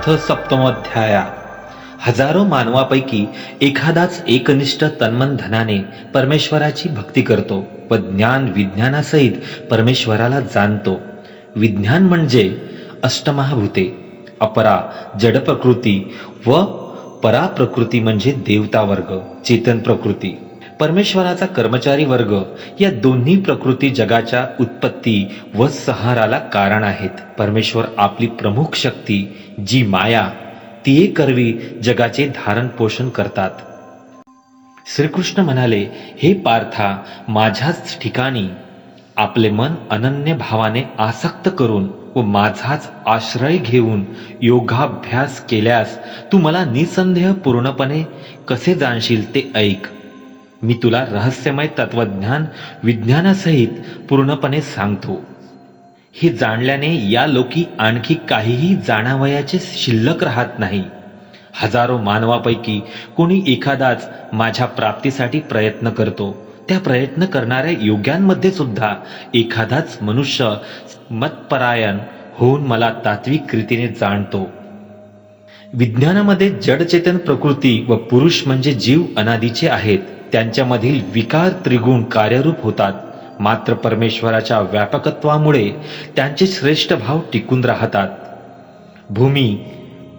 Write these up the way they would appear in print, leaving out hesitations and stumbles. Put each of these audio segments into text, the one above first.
अर्थ सप्तमोध्याया. हजारो मानवापैकी एखादाच एकनिष्ठ तन्मन धनाने परमेश्वराची भक्ती करतो व ज्ञान विज्ञानासहित परमेश्वराला जाणतो. विज्ञान म्हणजे अष्टमहाभूते, अपरा जड प्रकृती व परा प्रकृती म्हणजे देवता वर्ग, चेतन प्रकृती. परमेश्वराचा कर्मचारी वर्ग या दोन्ही प्रकृती जगाच्या उत्पत्ती व संहाराला कारण आहेत. परमेश्वर आपली प्रमुख शक्ती जी माया ती करवी जगाचे धारण पोषण करतात. श्रीकृष्ण म्हणाले, हे पार्था, माझ्याच ठिकाणी आपले मन अनन्य भावाने आसक्त करून व माझाच आश्रय घेऊन योगाभ्यास केल्यास तू मला निसंदेह पूर्णपणे कसे जाणशील ते ऐक. मी तुला रहस्यमय तत्वज्ञान विज्ञानासहित पूर्णपणे सांगतो. हे जाणल्याने या लोकी आणखी काहीही जाणावयाचे शिल्लक राहत नाही. हजारो मानवापैकी कोणी एखादाच माझ्या प्राप्तीसाठी प्रयत्न करतो. त्या प्रयत्न करणाऱ्या योग्यांमध्ये सुद्धा एखादाच मनुष्य मतपरायण होऊन मला तात्विक रीतीने जाणतो. विज्ञानामध्ये जडचेतन प्रकृती व पुरुष म्हणजे जीव अनादीचे आहेत. त्यांच्यामधील विकार त्रिगुण कार्यरूप होतात. मात्र परमेश्वराच्या व्यापकत्वामुळे त्यांचे श्रेष्ठ भाव टिकून राहतात. भूमी,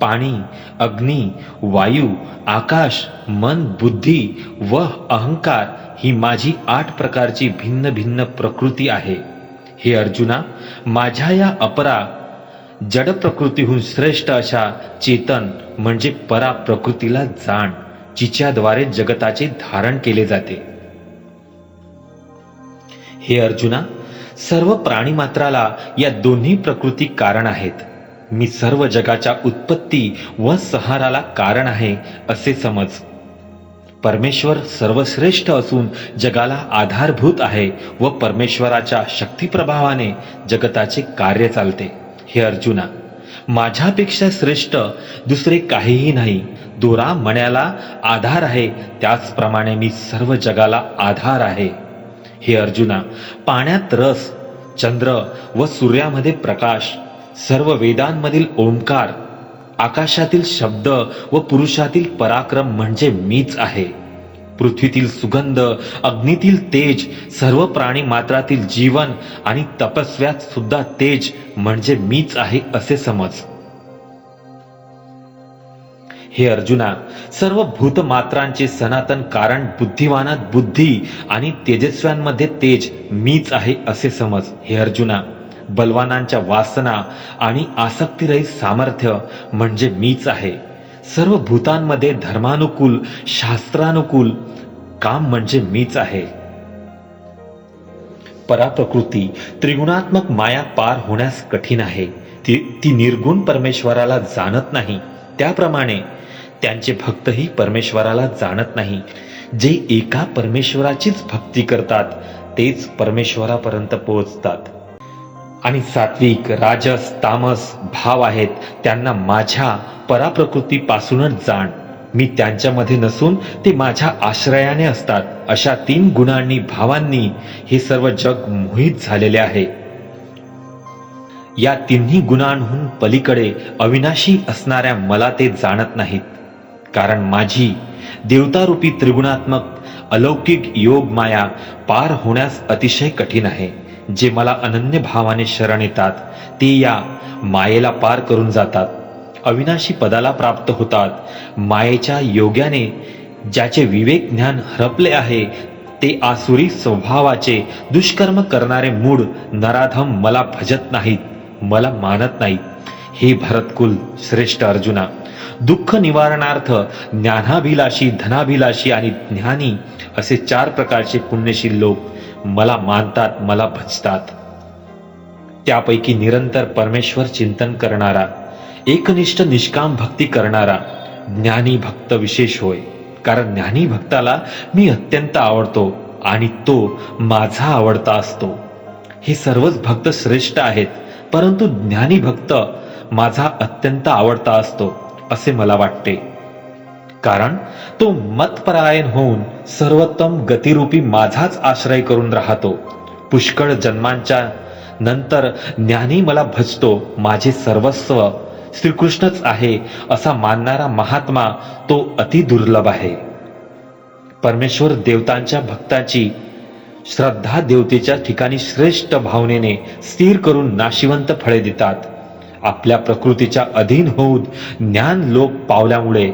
पाणी, अग्नी, वायू, आकाश, मन, बुद्धी व अहंकार ही माझी 8 प्रकारची भिन्न भिन्न प्रकृती आहे. हे अर्जुना, माझ्या या अपरा जड प्रकृतीहून श्रेष्ठ अशा चेतन म्हणजे परा प्रकृतीला जाण, जिच्याद्वारे जगताचे धारण केले जाते. हे अर्जुना, सर्व प्राणीमात्राला या दोन्ही प्रकृती कारण आहेत. मी सर्व जगाच्या उत्पत्ती व संहाराला कारण आहे असे समज. परमेश्वर सर्वश्रेष्ठ असून जगाला आधारभूत आहे व परमेश्वराच्या शक्तिप्रभावाने जगताचे कार्य चालते. हे अर्जुना, माझ्यापेक्षा श्रेष्ठ दुसरे काहीही नाही. दोरा मण्याला आधार आहे त्याचप्रमाणे मी सर्व जगाला आधार आहे. हे अर्जुना, पाण्यात रस, चंद्र व सूर्यामध्ये प्रकाश, सर्व वेदांमधील ओंकार, आकाशातील शब्द व पुरुषातील पराक्रम म्हणजे मीच आहे. पृथ्वीतील सुगंध, अग्नीतील तेज, सर्व प्राणी मात्रातील जीवन आणि तपस्व्यात सुद्धा तेज म्हणजे मीच आहे असे समज. हे अर्जुना, सर्व भूतमात्रांचे सनातन कारण बुद्धिवानात बुद्धी आणि तेजस्व्यांमध्ये तेज मीच आहे असे समज. हे अर्जुना, बलवानांच्या वासना आणि आसक्तिरहित सामर्थ्य म्हणजे मीच आहे. सर्व भूतांमध्ये धर्मानुकूल शास्त्रानुकूल काम म्हणजे मीच आहे. पराप्रकृती त्रिगुणात्मक माया पार होण्यास कठीण आहे. ती निर्गुण परमेश्वराला जाणत नाही. त्याप्रमाणे त्यांचे भक्तही परमेश्वराला जाणत नाही. जे एका परमेश्वराचीच भक्ती करतात तेच परमेश्वरापर्यंत पोहोचतात. आणि सात्विक, राजस, तामस भाव आहेत त्यांना माझ्या पराप्रकृतीपासूनच जाण. मी त्यांच्यामध्ये नसून ते माझ्या आश्रयाने असतात. अशा 3 गुणांनी भावांनी हे सर्व जग मोहित झालेले आहे. या 3 गुणांहून पलीकडे अविनाशी असणाऱ्या मला ते जाणत नाहीत. कारण माझी देवतारूपी त्रिगुणात्मक अलौकिक योग माया पार होण्यास अतिशय कठीण आहे. जे मला अनन्य भावाने शरण येतात ते या मायेला पार करून जातात, अविनाशी पदाला प्राप्त होतात. मायेच्या योग्याने ज्याचे विवेक ज्ञान हरपले आहे ते आसुरी स्वभावाचे दुष्कर्म करणारे मूढ नराधम मला भजत नाहीत, मला मानत नाहीत. हे भरतकुल श्रेष्ठ अर्जुना, दुःख निवारणार्थ ज्ञानाभिलाषी, धनाभिलाषी आणि ज्ञानी असे 4 प्रकारचे पुण्यशील लोक मला मानतात, मला भजतात. त्यापैकी निरंतर परमेश्वर चिंतन करणारा, एकनिष्ठ निष्काम भक्ती करणारा ज्ञानी भक्त विशेष होय. कारण ज्ञानी भक्ताला मी अत्यंत आवडतो आणि तो माझा आवडता असतो. हे सर्वच भक्त श्रेष्ठ आहेत, परंतु ज्ञानी भक्त माझा अत्यंत आवडता असतो असे मला वाटते. कारण तो मतपरायण होऊन सर्वोत्तम गतिरूपी माझाच आश्रय करून राहतो. पुष्कळ जन्मांच्या नंतर ज्ञानी मला भजतो. माझे सर्वस्व श्रीकृष्णच आहे असा मानणारा महात्मा तो अतिदुर्लभ आहे. परमेश्वर देवतांच्या भक्ताची श्रद्धा देवतेच्या ठिकाणी श्रेष्ठ भावनेने स्थिर करून नाशिवंत फळे देतात. आपल्या प्रकृतीच्या अधीन होऊन ज्ञान लोक पावल्यामुळे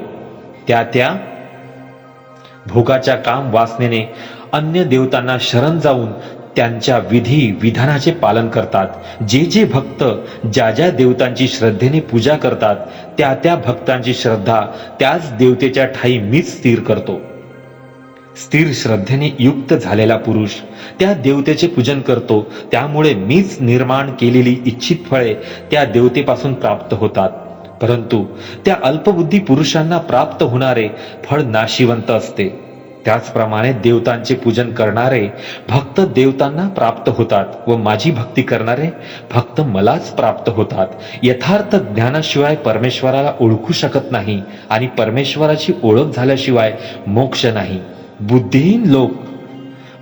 त्या भोगाच्या काम वासनेने अन्य देवतांना शरण जाऊन त्यांच्या विधी विधानाचे पालन करतात. जे भक्त ज्या देवतांची श्रद्धेने पूजा करतात त्या भक्तांची श्रद्धा त्याच देवतेच्या ठाई मीच स्थिर करतो. स्थिर श्रद्धेने युक्त झालेला पुरुष त्या देवतेचे पूजन करतो. त्यामुळे मीच निर्माण केलेली इच्छित फळे त्या देवतेपासून प्राप्त होतात. परंतु त्या अल्पबुद्धी पुरुषांना प्राप्त होणारे फळ नाशिवंत असते. त्याचप्रमाणे देवतांचे पूजन करणारे भक्त देवतांना प्राप्त होतात व माझी भक्ती करणारे भक्त मलाच प्राप्त होतात. यथार्थ ज्ञानाशिवाय परमेश्वराला ओळखू शकत नाही आणि परमेश्वराची ओळख झाल्याशिवाय मोक्ष नाही. बुद्धिहीन लोक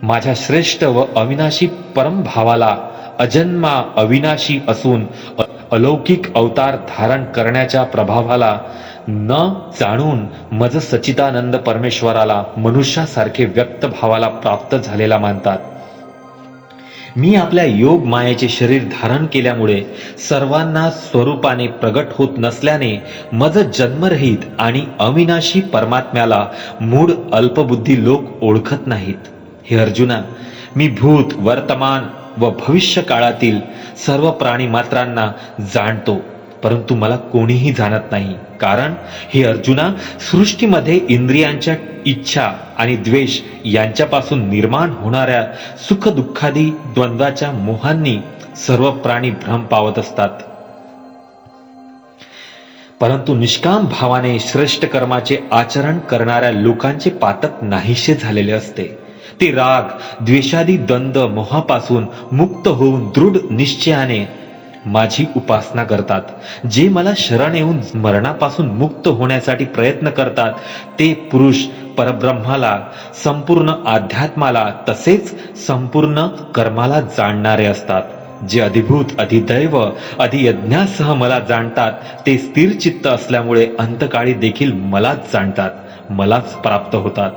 माझ्या श्रेष्ठ व अविनाशी परमभावाला अजन्मा अविनाशी असून अलौकिक अवतार धारण करण्याच्या प्रभावाला न जाणून मज सच्चिदानंद परमेश्वराला मनुष्यासारखे व्यक्त भावाला प्राप्त झालेला मानतात. मी आपल्या योग मायेचे शरीर धारण केल्यामुळे सर्वांना स्वरूपाने प्रगट होत नसल्याने मज जन्मरहित आणि अविनाशी परमात्म्याला मूढ अल्पबुद्धी लोक ओळखत नाहीत. हे अर्जुना, मी भूत वर्तमान व भविष्य काळातील सर्व प्राणी मात्रांना जाणतो, परंतु मला कोणीही जाणत नाही. कारण हे अर्जुना, सृष्टीमध्ये इंद्रियांच्या इच्छा आणि द्वेष यांच्यापासून निर्माण होणाऱ्या सुख दुःखादी द्वंद्वाच्या मोहांनी सर्व प्राणी भ्रम पावत असतात. परंतु निष्काम भावाने श्रेष्ठ कर्माचे आचरण करणाऱ्या लोकांचे पातक नाहीसे झालेले असते. ते राग द्वेषादी द्वंद्व मोहापासून मुक्त होऊन दृढ निश्चयाने माझी उपासना करतात. जे मला शरण येऊन मरणापासून मुक्त होण्यासाठी प्रयत्न करतात ते पुरुष परब्रह्माला, संपूर्ण अध्यात्माला तसेच संपूर्ण कर्माला जाणणारे असतात. जे अधिभूत अधिदैव अधियज्ञासह मला जाणतात ते स्थिर चित्त असल्यामुळे अंतकाळी देखील मलाच जाणतात, मलाच प्राप्त होतात.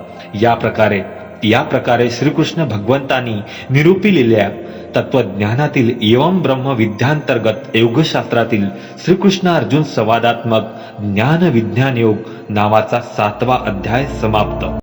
या प्रकारे श्रीकृष्ण भगवंतांनी निरूपिलेल्या तत्वज्ञानातील एवं ब्रह्म विद्यांतर्गत योगशास्त्रातील श्रीकृष्ण अर्जुन संवादात्मक ज्ञान विज्ञान योग नावाचा 7वा अध्याय समाप्त.